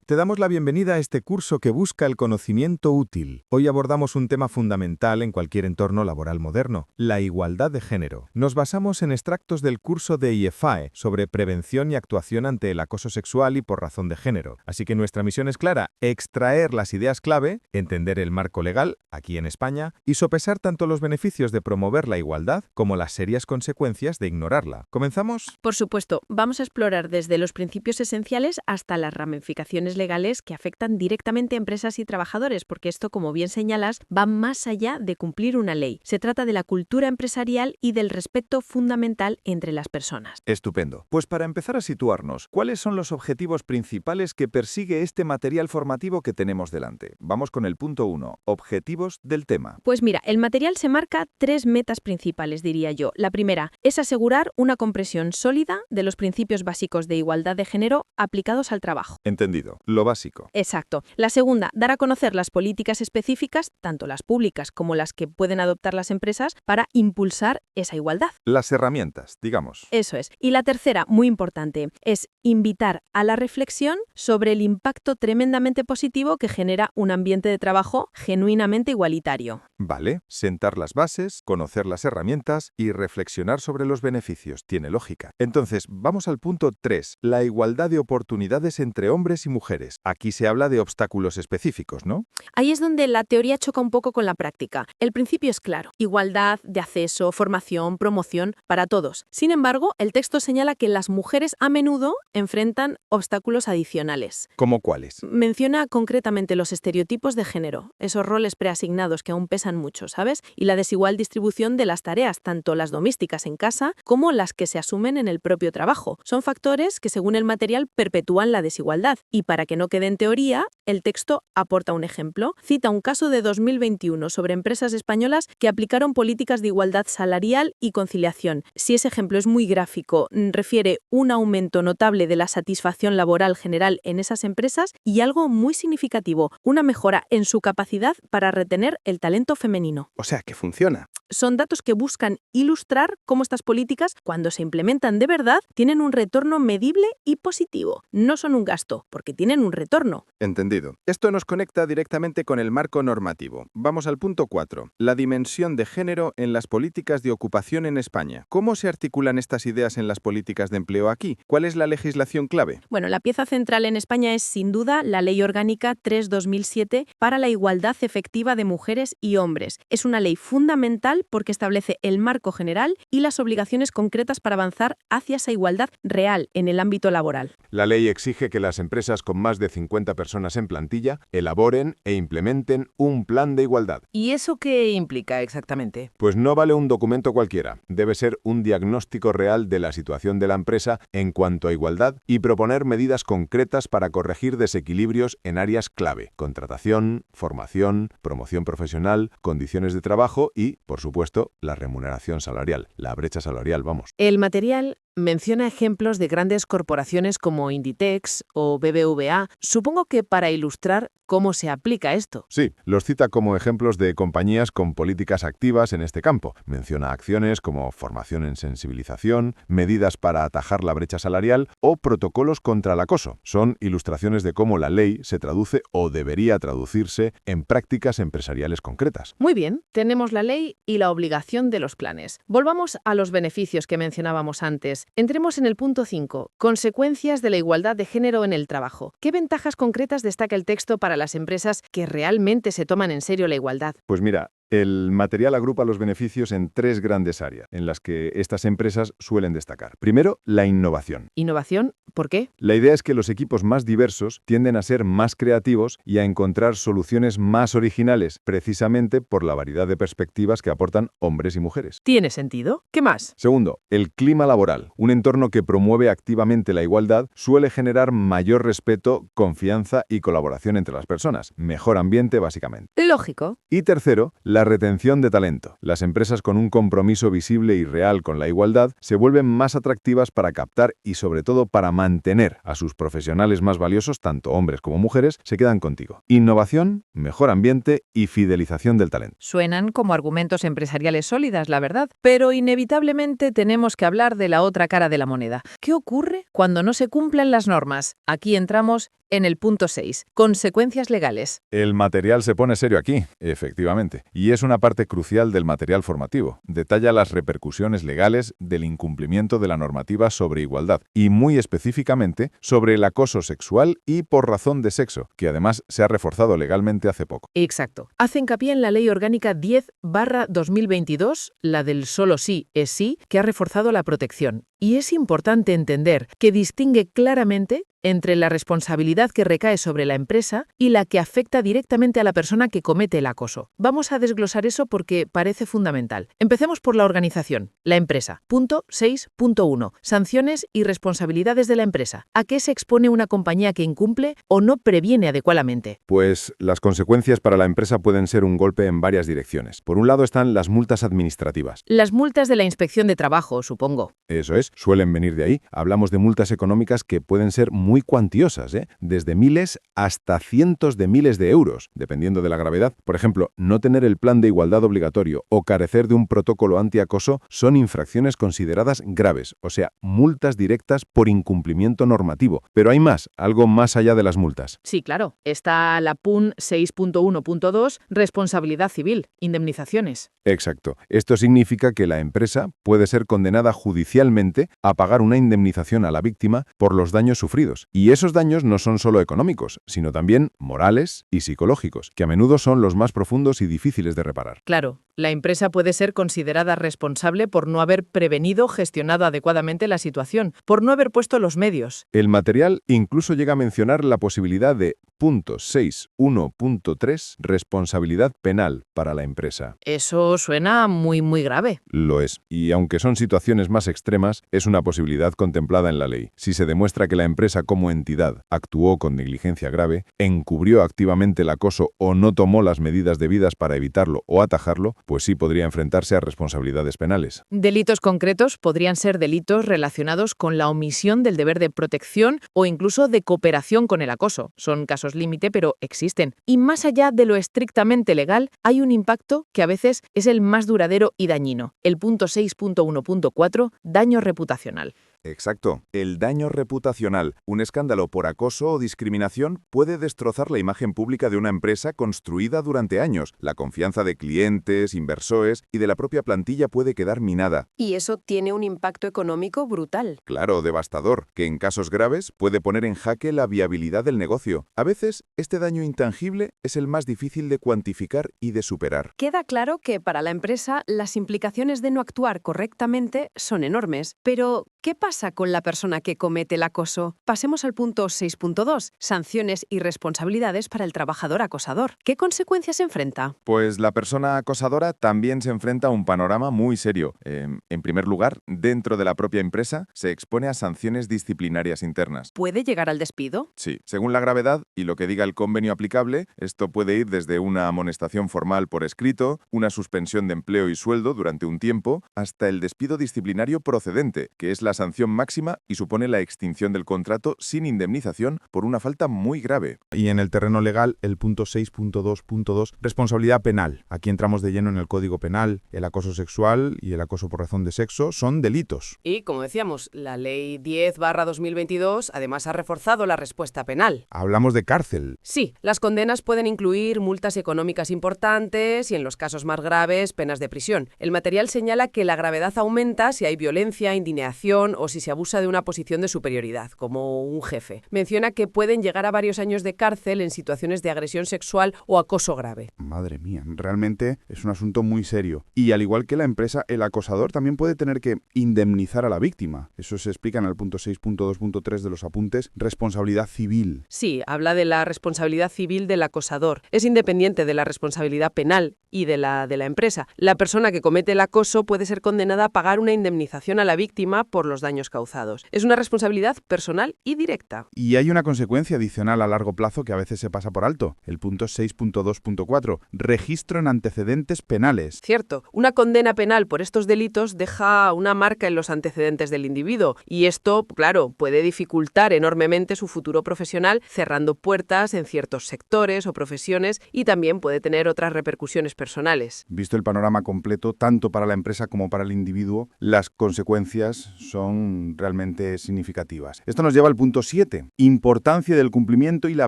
Te damos la bienvenida a este curso que busca el conocimiento útil. Hoy abordamos un tema fundamental en cualquier entorno laboral moderno, la igualdad de género. Nos basamos en extractos del curso de IEFAE sobre prevención y actuación ante el acoso sexual y por razón de género. Así que nuestra misión es clara: extraer las ideas clave, entender el marco legal, aquí en España, y sopesar tanto los beneficios de promover la igualdad como las serias consecuencias de ignorarla. ¿Comenzamos? Por supuesto, vamos a explorar desde los principios esenciales hasta las ramificaciones legales que afectan directamente a empresas y trabajadores, porque esto, como bien señalas, va más allá de cumplir una ley. Se trata de la cultura empresarial y del respeto fundamental entre las personas. Estupendo. Pues para empezar a situarnos, ¿cuáles son los objetivos principales que persigue este material formativo que tenemos delante? Vamos con el punto 1, objetivos del tema. Pues mira, el material se marca 3 metas principales, diría yo. La primera es asegurar una comprensión sólida de los principios básicos de igualdad de género aplicados al trabajo. Entendido. Lo básico. Exacto. La segunda, dar a conocer las políticas específicas, tanto las públicas como las que pueden adoptar las empresas, para impulsar esa igualdad. Las herramientas, digamos. Eso es. Y la tercera, muy importante, es invitar a la reflexión sobre el impacto tremendamente positivo que genera un ambiente de trabajo genuinamente igualitario. Vale, sentar las bases, conocer las herramientas y reflexionar sobre los beneficios. Tiene lógica. Entonces, vamos al punto 3, la igualdad de oportunidades entre hombres y mujeres. Aquí se habla de obstáculos específicos, ¿no? Ahí es donde la teoría choca un poco con la práctica. El principio es claro: igualdad de acceso, formación, promoción para todos. Sin embargo, el texto señala que las mujeres a menudo enfrentan obstáculos adicionales. ¿Cómo cuáles? Menciona concretamente los estereotipos de género, esos roles preasignados que aún pesan mucho, ¿sabes? Y la desigual distribución de las tareas, tanto las domésticas en casa como las que se asumen en el propio trabajo. Son factores que, según el material, perpetúan la desigualdad. Y para que no quede en teoría, el texto aporta un ejemplo. Cita un caso de 2021 sobre empresas españolas que aplicaron políticas de igualdad salarial y conciliación. Si ese ejemplo es muy gráfico, refiere un aumento notable de la satisfacción laboral general en esas empresas y algo muy significativo, una mejora en su capacidad para retener el talento femenino. O sea, que funciona. Son datos que buscan ilustrar cómo estas políticas, cuando se implementan de verdad, tienen un retorno medible y positivo. No son un gasto, porque tienen un retorno. Entendido. Esto nos conecta directamente con el marco normativo. Vamos al punto 4, la dimensión de género en las políticas de ocupación en España. ¿Cómo se articulan estas ideas en las políticas de empleo aquí? ¿Cuál es la legislación clave? Bueno, la pieza central en España es, sin duda, la Ley Orgánica 3/2007 para la igualdad efectiva de mujeres y hombres. Es una ley fundamental porque establece el marco general y las obligaciones concretas para avanzar hacia esa igualdad real en el ámbito laboral. La ley exige que las empresas con más de 50 personas en plantilla elaboren e implementen un plan de igualdad. ¿Y eso qué implica exactamente? Pues no vale un documento cualquiera. Debe ser un diagnóstico real de la situación de la empresa en cuanto a igualdad y proponer medidas concretas para corregir desequilibrios en áreas clave: contratación, formación, promoción profesional, condiciones de trabajo y, por supuesto, la remuneración salarial, la brecha salarial, vamos. El material menciona ejemplos de grandes corporaciones como Inditex o BBVA, supongo que para ilustrar cómo se aplica esto. Sí, los cita como ejemplos de compañías con políticas activas en este campo. Menciona acciones como formación en sensibilización, medidas para atajar la brecha salarial o protocolos contra el acoso. Son ilustraciones de cómo la ley se traduce o debería traducirse en prácticas empresariales concretas. Muy bien, tenemos la ley y la obligación de los planes. Volvamos a los beneficios que mencionábamos antes. Entremos en el punto 5, consecuencias de la igualdad de género en el trabajo. ¿Qué ventajas concretas destaca el texto para las empresas que realmente se toman en serio la igualdad? Pues mira, el material agrupa los beneficios en 3 grandes áreas en las que estas empresas suelen destacar. Primero, la innovación. ¿Innovación? ¿Por qué? La idea es que los equipos más diversos tienden a ser más creativos y a encontrar soluciones más originales, precisamente por la variedad de perspectivas que aportan hombres y mujeres. ¿Tiene sentido? ¿Qué más? Segundo, el clima laboral. Un entorno que promueve activamente la igualdad suele generar mayor respeto, confianza y colaboración entre las personas. Mejor ambiente, básicamente. Lógico. Y tercero, la retención de talento. Las empresas con un compromiso visible y real con la igualdad se vuelven más atractivas para captar y sobre todo para mantener a sus profesionales más valiosos, tanto hombres como mujeres, se quedan contigo. Innovación, mejor ambiente y fidelización del talento. Suenan como argumentos empresariales sólidas, la verdad, pero inevitablemente tenemos que hablar de la otra cara de la moneda. ¿Qué ocurre cuando no se cumplen las normas? Aquí entramos en el punto 6, consecuencias legales. El material se pone serio aquí, efectivamente, y es una parte crucial del material formativo. Detalla las repercusiones legales del incumplimiento de la normativa sobre igualdad y muy específicamente sobre el acoso sexual y por razón de sexo, que además se ha reforzado legalmente hace poco. Exacto. Hace hincapié en la Ley Orgánica 10/2022, la del solo sí es sí, que ha reforzado la protección. Y es importante entender que distingue claramente entre la responsabilidad que recae sobre la empresa y la que afecta directamente a la persona que comete el acoso. Vamos a desglosar eso porque parece fundamental. Empecemos por la organización, la empresa. Punto 6.1. Sanciones y responsabilidades de la empresa. ¿A qué se expone una compañía que incumple o no previene adecuadamente? Pues las consecuencias para la empresa pueden ser un golpe en varias direcciones. Por un lado están las multas administrativas. Las multas de la Inspección de Trabajo, supongo. Eso es, suelen venir de ahí. Hablamos de multas económicas que pueden ser muy cuantiosas, desde miles hasta cientos de miles de euros, dependiendo de la gravedad. Por ejemplo, no tener el plan de igualdad obligatorio o carecer de un protocolo antiacoso son infracciones consideradas graves, o sea, multas directas por incumplimiento normativo. Pero hay más, algo más allá de las multas. Sí, claro. Está la PUN 6.1.2, responsabilidad civil, indemnizaciones. Exacto. Esto significa que la empresa puede ser condenada judicialmente a pagar una indemnización a la víctima por los daños sufridos. Y esos daños no son solo económicos, sino también morales y psicológicos, que a menudo son los más profundos y difíciles de reparar. Claro, la empresa puede ser considerada responsable por no haber prevenido o gestionado adecuadamente la situación, por no haber puesto los medios. El material incluso llega a mencionar la posibilidad de punto 6.1.3, responsabilidad penal para la empresa. Eso suena muy grave. Lo es, y aunque son situaciones más extremas, es una posibilidad contemplada en la ley. Si se demuestra que la empresa como entidad actuó con negligencia grave, encubrió activamente el acoso o no tomó las medidas debidas para evitarlo o atajarlo, pues sí podría enfrentarse a responsabilidades penales. Delitos concretos podrían ser delitos relacionados con la omisión del deber de protección o incluso de cooperación con el acoso. Son casos límite, pero existen. Y más allá de lo estrictamente legal, hay un impacto que a veces es el más duradero y dañino. El punto 6.1.4, daño reputacional. Exacto. El daño reputacional, un escándalo por acoso o discriminación, puede destrozar la imagen pública de una empresa construida durante años. La confianza de clientes, inversores y de la propia plantilla puede quedar minada. Y eso tiene un impacto económico brutal. Claro, devastador, que en casos graves puede poner en jaque la viabilidad del negocio. A veces, este daño intangible es el más difícil de cuantificar y de superar. Queda claro que para la empresa las implicaciones de no actuar correctamente son enormes. Pero, ¿qué pasa con la persona que comete el acoso? Pasemos al punto 6.2, sanciones y responsabilidades para el trabajador acosador. ¿Qué consecuencias enfrenta? Pues la persona acosadora también se enfrenta a un panorama muy serio. En primer lugar, dentro de la propia empresa se expone a sanciones disciplinarias internas. ¿Puede llegar al despido? Sí, según la gravedad y lo que diga el convenio aplicable, esto puede ir desde una amonestación formal por escrito, una suspensión de empleo y sueldo durante un tiempo, hasta el despido disciplinario procedente, que es la sanción máxima y supone la extinción del contrato sin indemnización por una falta muy grave. Y en el terreno legal, el punto 6.2.2, responsabilidad penal. Aquí entramos de lleno en el Código Penal. El acoso sexual y el acoso por razón de sexo son delitos. Y, como decíamos, la Ley 10/2022 además ha reforzado la respuesta penal. Hablamos de cárcel. Sí, las condenas pueden incluir multas económicas importantes y, en los casos más graves, penas de prisión. El material señala que la gravedad aumenta si hay violencia, indignación o si se abusa de una posición de superioridad, como un jefe. Menciona que pueden llegar a varios años de cárcel en situaciones de agresión sexual o acoso grave. Madre mía, realmente es un asunto muy serio. Y al igual que la empresa, el acosador también puede tener que indemnizar a la víctima. Eso se explica en el punto 6.2.3 de los apuntes, responsabilidad civil. Sí, habla de la responsabilidad civil del acosador. Es independiente de la responsabilidad penal y de la empresa. La persona que comete el acoso puede ser condenada a pagar una indemnización a la víctima por los daños causados. Es una responsabilidad personal y directa. Y hay una consecuencia adicional a largo plazo que a veces se pasa por alto. El punto 6.2.4, registro en antecedentes penales. Cierto, una condena penal por estos delitos deja una marca en los antecedentes del individuo y esto, claro, puede dificultar enormemente su futuro profesional, cerrando puertas en ciertos sectores o profesiones y también puede tener otras repercusiones personales. Visto el panorama completo, tanto para la empresa como para el individuo, las consecuencias son realmente significativas. Esto nos lleva al punto 7, importancia del cumplimiento y la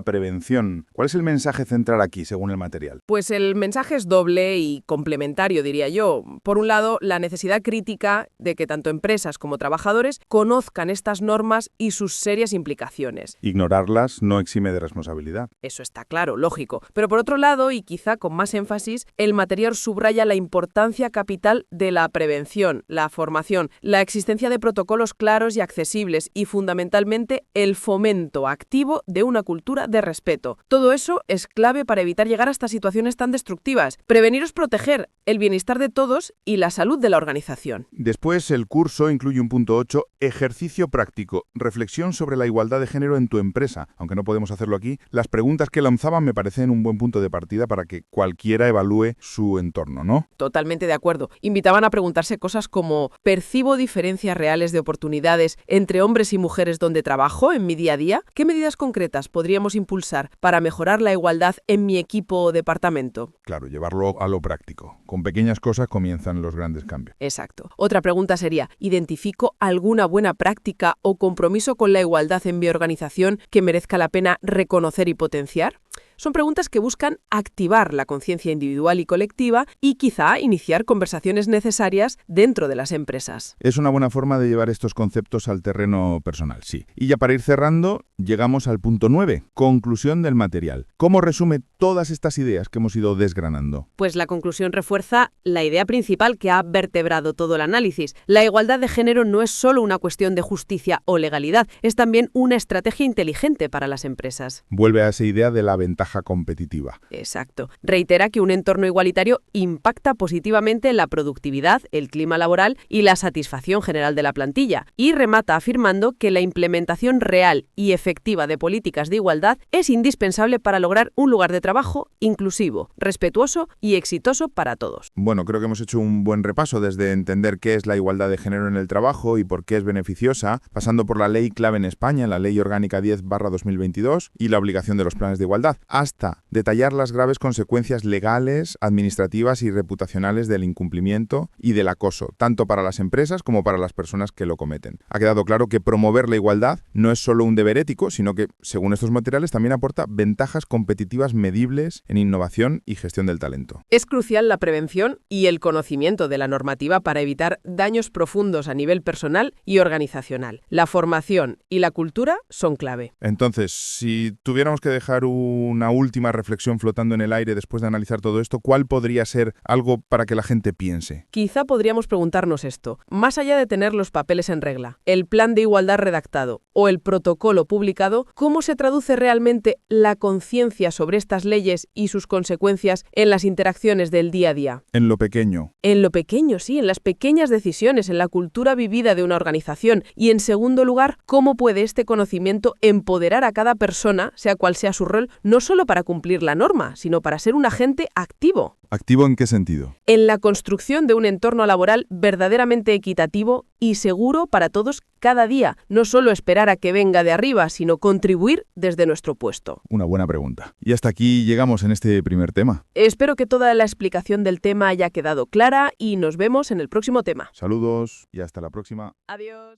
prevención. ¿Cuál es el mensaje central aquí, según el material? Pues el mensaje es doble y complementario, diría yo. Por un lado, la necesidad crítica de que tanto empresas como trabajadores conozcan estas normas y sus serias implicaciones. Ignorarlas no exime de responsabilidad. Eso está claro, lógico. Pero por otro lado, y quizá con más énfasis, el material subraya la importancia capital de la prevención, la formación, la existencia de protocolos claros y accesibles y, fundamentalmente, el fomento activo de una cultura de respeto. Todo eso es clave para evitar llegar a estas situaciones tan destructivas. Prevenir es proteger el bienestar de todos y la salud de la organización. Después, el curso incluye un punto 8, ejercicio práctico, reflexión sobre la igualdad de género en tu empresa. Aunque no podemos hacerlo aquí, las preguntas que lanzaban me parecen un buen punto de partida para que cualquiera evalúe su entorno, ¿no? Totalmente de acuerdo. Invitaban a preguntarse cosas como ¿percibo diferencias reales de oportunidades entre hombres y mujeres donde trabajo en mi día a día? ¿Qué medidas concretas podríamos impulsar para mejorar la igualdad en mi equipo o departamento? Claro, llevarlo a lo práctico. Con pequeñas cosas comienzan los grandes cambios. Exacto. Otra pregunta sería, ¿identifico alguna buena práctica o compromiso con la igualdad en mi organización que merezca la pena reconocer y potenciar? Son preguntas que buscan activar la conciencia individual y colectiva y quizá iniciar conversaciones necesarias dentro de las empresas. Es una buena forma de llevar estos conceptos al terreno personal, sí. Y ya para ir cerrando, llegamos al punto 9, conclusión del material. ¿Cómo resume todas estas ideas que hemos ido desgranando? Pues la conclusión refuerza la idea principal que ha vertebrado todo el análisis. La igualdad de género no es solo una cuestión de justicia o legalidad, es también una estrategia inteligente para las empresas. Vuelve a esa idea de la ventaja competitiva. Exacto. Reitera que un entorno igualitario impacta positivamente en la productividad, el clima laboral y la satisfacción general de la plantilla. Y remata afirmando que la implementación real y efectiva de políticas de igualdad es indispensable para lograr un lugar de trabajo inclusivo, respetuoso y exitoso para todos. Bueno, creo que hemos hecho un buen repaso desde entender qué es la igualdad de género en el trabajo y por qué es beneficiosa, pasando por la ley clave en España, la Ley Orgánica 10/2022 y la obligación de los planes de igualdad, hasta detallar las graves consecuencias legales, administrativas y reputacionales del incumplimiento y del acoso, tanto para las empresas como para las personas que lo cometen. Ha quedado claro que promover la igualdad no es solo un deber ético, sino que, según estos materiales, también aporta ventajas competitivas medibles en innovación y gestión del talento. Es crucial la prevención y el conocimiento de la normativa para evitar daños profundos a nivel personal y organizacional. La formación y la cultura son clave. Entonces, si tuviéramos que dejar una última reflexión flotando en el aire después de analizar todo esto, ¿cuál podría ser algo para que la gente piense? Quizá podríamos preguntarnos esto. Más allá de tener los papeles en regla, el plan de igualdad redactado o el protocolo publicado, ¿cómo se traduce realmente la conciencia sobre estas leyes y sus consecuencias en las interacciones del día a día? En lo pequeño. En lo pequeño, sí, en las pequeñas decisiones, en la cultura vivida de una organización. Y en segundo lugar, ¿cómo puede este conocimiento empoderar a cada persona, sea cual sea su rol, no solo para cumplir la norma, sino para ser un agente activo? ¿Activo en qué sentido? En la construcción de un entorno laboral verdaderamente equitativo y seguro para todos cada día. No solo esperar a que venga de arriba, sino contribuir desde nuestro puesto. Una buena pregunta. Y hasta aquí llegamos en este primer tema. Espero que toda la explicación del tema haya quedado clara y nos vemos en el próximo tema. Saludos y hasta la próxima. Adiós.